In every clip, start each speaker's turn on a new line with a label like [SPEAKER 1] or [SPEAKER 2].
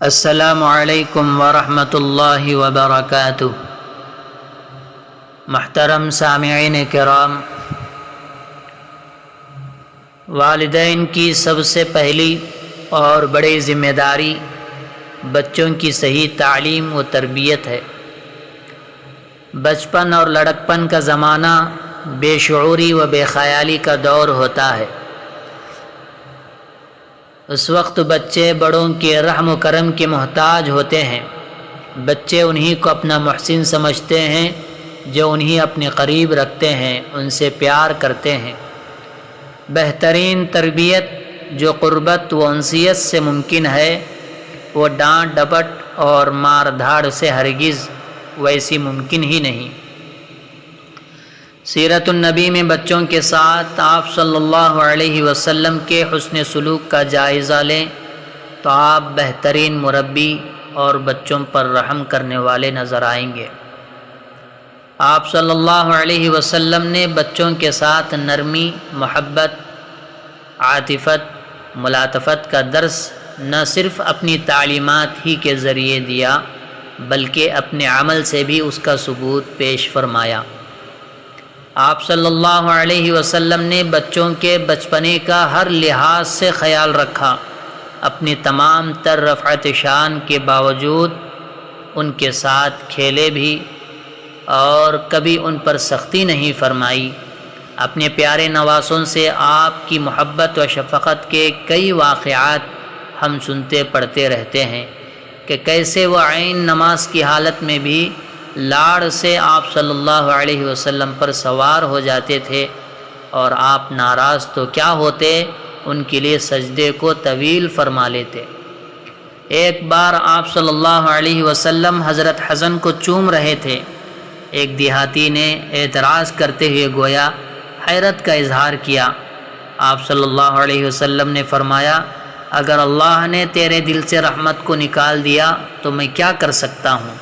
[SPEAKER 1] السلام علیکم ورحمۃ اللہ وبرکاتہ۔ محترم سامعین کرام، والدین کی سب سے پہلی اور بڑی ذمہ داری بچوں کی صحیح تعلیم و تربیت ہے۔ بچپن اور لڑکپن کا زمانہ بے شعوری و بے خیالی کا دور ہوتا ہے۔ اس وقت بچے بڑوں کے رحم و کرم کے محتاج ہوتے ہیں۔ بچے انہی کو اپنا محسن سمجھتے ہیں جو انہی اپنے قریب رکھتے ہیں، ان سے پیار کرتے ہیں۔ بہترین تربیت جو قربت و انسیت سے ممکن ہے، وہ ڈانٹ ڈپٹ اور مار دھاڑ سے ہرگز ویسی ممکن ہی نہیں۔ سیرت النبی میں بچوں کے ساتھ آپ صلی اللہ علیہ وسلم کے حسن سلوک کا جائزہ لیں تو آپ بہترین مربی اور بچوں پر رحم کرنے والے نظر آئیں گے۔ آپ صلی اللہ علیہ وسلم نے بچوں کے ساتھ نرمی، محبت، عاطفت، ملاطفت کا درس نہ صرف اپنی تعلیمات ہی کے ذریعے دیا بلکہ اپنے عمل سے بھی اس کا ثبوت پیش فرمایا۔ آپ صلی اللہ علیہ وسلم نے بچوں کے بچپنے کا ہر لحاظ سے خیال رکھا۔ اپنی تمام تر رفعت شان کے باوجود ان کے ساتھ کھیلے بھی اور کبھی ان پر سختی نہیں فرمائی۔ اپنے پیارے نواسوں سے آپ کی محبت و شفقت کے کئی واقعات ہم سنتے پڑھتے رہتے ہیں کہ کیسے وہ عین نماز کی حالت میں بھی لاڑ سے آپ صلی اللہ علیہ وسلم پر سوار ہو جاتے تھے، اور آپ ناراض تو کیا ہوتے، ان کے لیے سجدے کو طویل فرما لیتے۔ ایک بار آپ صلی اللہ علیہ وسلم حضرت حسن کو چوم رہے تھے۔ ایک دیہاتی نے اعتراض کرتے ہوئے گویا حیرت کا اظہار کیا۔ آپ صلی اللہ علیہ وسلم نے فرمایا، اگر اللہ نے تیرے دل سے رحمت کو نکال دیا تو میں کیا کر سکتا ہوں؟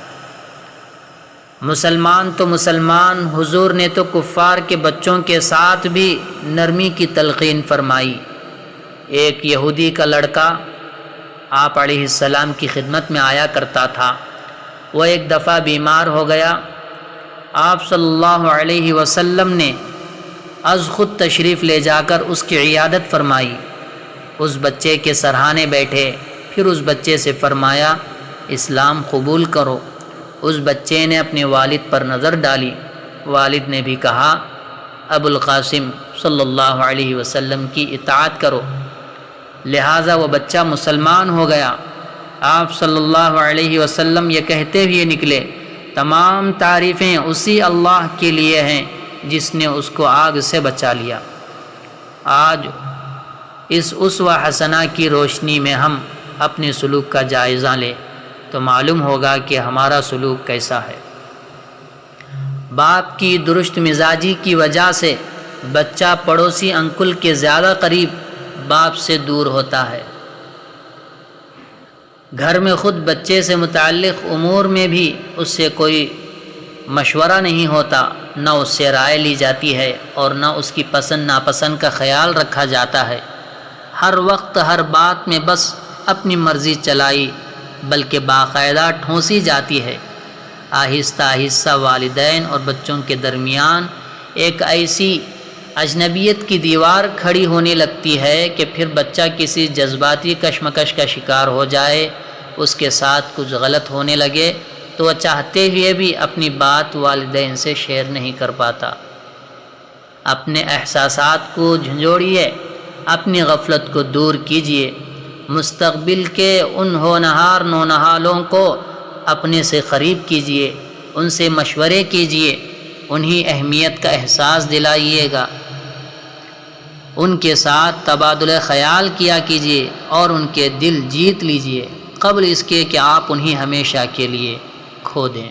[SPEAKER 1] مسلمان تو مسلمان، حضور نے تو کفار کے بچوں کے ساتھ بھی نرمی کی تلقین فرمائی۔ ایک یہودی کا لڑکا آپ علیہ السلام کی خدمت میں آیا کرتا تھا۔ وہ ایک دفعہ بیمار ہو گیا۔ آپ صلی اللہ علیہ وسلم نے از خود تشریف لے جا کر اس کی عیادت فرمائی۔ اس بچے کے سرہانے بیٹھے، پھر اس بچے سے فرمایا، اسلام قبول کرو۔ اس بچے نے اپنے والد پر نظر ڈالی۔ والد نے بھی کہا، ابو القاسم صلی اللہ علیہ وسلم کی اطاعت کرو۔ لہٰذا وہ بچہ مسلمان ہو گیا۔ آپ صلی اللہ علیہ وسلم یہ کہتے ہوئے نکلے، تمام تعریفیں اسی اللہ کے لیے ہیں جس نے اس کو آگ سے بچا لیا۔ آج اس اسوہ حسنہ کی روشنی میں ہم اپنے سلوک کا جائزہ لیں تو معلوم ہوگا کہ ہمارا سلوک کیسا ہے۔ باپ کی درست مزاجی کی وجہ سے بچہ پڑوسی انکل کے زیادہ قریب باپ سے دور ہوتا ہے۔ گھر میں خود بچے سے متعلق امور میں بھی اس سے کوئی مشورہ نہیں ہوتا، نہ اس سے رائے لی جاتی ہے اور نہ اس کی پسند ناپسند کا خیال رکھا جاتا ہے۔ ہر وقت ہر بات میں بس اپنی مرضی چلائی بلکہ باقاعدہ ٹھونسی جاتی ہے۔ آہستہ آہستہ والدین اور بچوں کے درمیان ایک ایسی اجنبیت کی دیوار کھڑی ہونے لگتی ہے کہ پھر بچہ کسی جذباتی کشمکش کا شکار ہو جائے، اس کے ساتھ کچھ غلط ہونے لگے تو وہ چاہتے ہوئے بھی اپنی بات والدین سے شیئر نہیں کر پاتا۔ اپنے احساسات کو جھنجھوڑیے، اپنی غفلت کو دور کیجیے، مستقبل کے ان ہونہار نونہالوں کو اپنے سے قریب کیجیے، ان سے مشورے کیجیے، انہی اہمیت کا احساس دلائیے گا۔ ان کے ساتھ تبادلہ خیال کیا کیجیے اور ان کے دل جیت لیجیے قبل اس کے کہ آپ انہیں ہمیشہ کے لیے کھو دیں۔